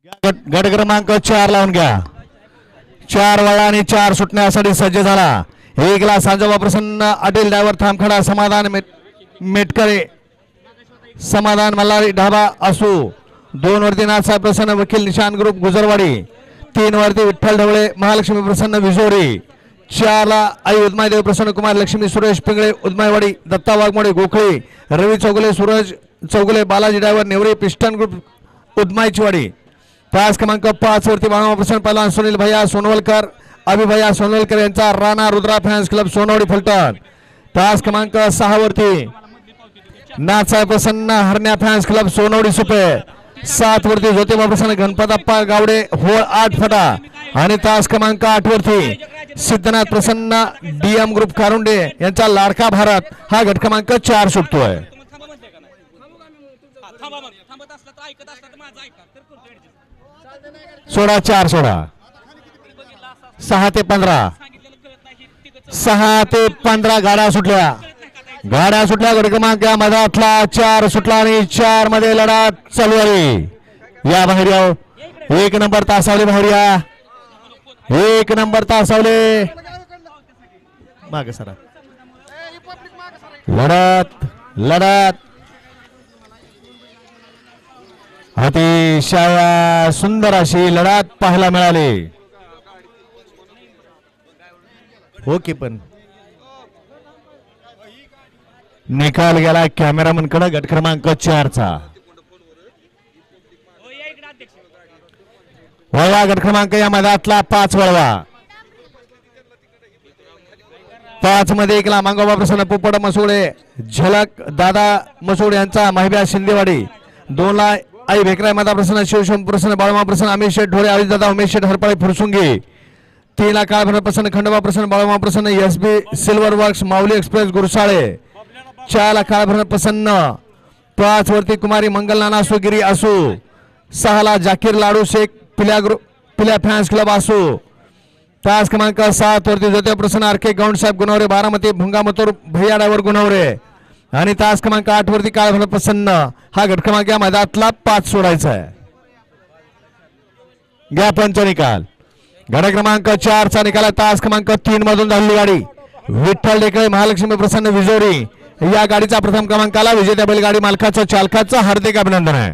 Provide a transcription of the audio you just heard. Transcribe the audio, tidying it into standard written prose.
गट क्रमांक 4 लावून घ्या. 4 वळा आणि 4 सुटण्यासाठी सज्ज झाला. एकला सांजोबा प्रसन्न अटील ड्रायव्हर थांबखडा समाधान मेटकरे समाधान मल्हारी ढाबा असू. 2 वरती नाथसाहेब प्रसन्न वकील निशान ग्रुप गुजरवाडी. 3 वरती विठ्ठल ढवळे महालक्ष्मी प्रसन्न विजोरी. 4 ला Aai Udmaidev Prasanna Kumar Lakshmi Suresh Pingale Udmaiwadi Datta Waghmode Gokhali Ravi Chougule Suraj Chougule Balaji driver Newari piston group Udmaichiwadi. तास क्रमांक 5 वरती बाळामा प्रसन्न पहलवान सुनील भैया सोनवलकर अभि भैया सोनवलकर यांचा राणा रुद्रा फॅन्स क्लब सोनवडी फलटण. तास क्रमांक 6 वरती नाथसाहेब प्रसन्न हरण्या फॅन्स क्लब सोनवडी सुपे. 7 वरती ज्योतिबा प्रसन्न गणपतप्पा गावडे होळ 8 फटा. आणि तास क्रमांक 8 वरती सिद्धनाथ प्रसन्न डीएम ग्रुप कारुंडे यांचा लाडका भारत हा गट क्रमांक 4 सुटतोय. सोडा 4 सोडा 6 ते 15 गाड्या सुटल्या. गट क्रमांक मधातला 4 सुटला आणि 4 मध्ये लढा चालू आहे. या बाहेर याव. 1 नंबर तासावले बाहेर या. 1 नंबर तासावले मागे सरा. लढत अतिशय सुंदर अशी लढत पाहायला मिळाली. हो की पण निकाल गेला कॅमेरामन कडे गट क्रमांक 4 चा. वळवा गट क्रमांक या मधातला 5 वळवा. 5 मध्ये एकला मांगोबा प्रसन्न पोपट मसोडे झलक दादा मसोडे यांचा माहिब्या शिंदेवाडी. 2 ला आई भेकराय माता प्रसन्न शिवशंभू प्रसन्न बाळमा प्रसन्न अमित शेठ ढोळे आविष दादा उमेश शेठ हरपळे फुरसुंगी. 3 ला काळभैरव प्रसन्न खंडोबा प्रसन्न बाळमा प्रसन्न एसबी सिल्वर वर्क्स माऊली एक्सप्रेस गुरसाळे. 4 ला काळभैरव प्रसन्न. 5 वरती कुमारी मंगल नाना सुगिरी असू. 6 ला जाकीर लाडू शेख पिल्या फॅन्स क्लब असू. तास क्रमांक 7 वरती ज्योतिबा प्रसन्न आरके गौंड साहेब गुणवरे बारामती भुंगा मथुर भैया ड्रायव्हर गुणवरे. आणि तास क्रमांक 8 वरती काळभैरव प्रसन्न हा गट क्रमांक या मैदानातला 5 सोडायचा आहे. घ्या पंच निकाल. गट क्रमांक 4 चा निकाल. तास क्रमांक 3 मधून धावली गाडी विठ्ठल ढेकळे महालक्ष्मी प्रसन्न विजोरी या गाडीचा प्रथम क्रमांकाला विजेत्या बैलगाडी मालकाचं चालकाचं हार्दिक अभिनंदन आहे.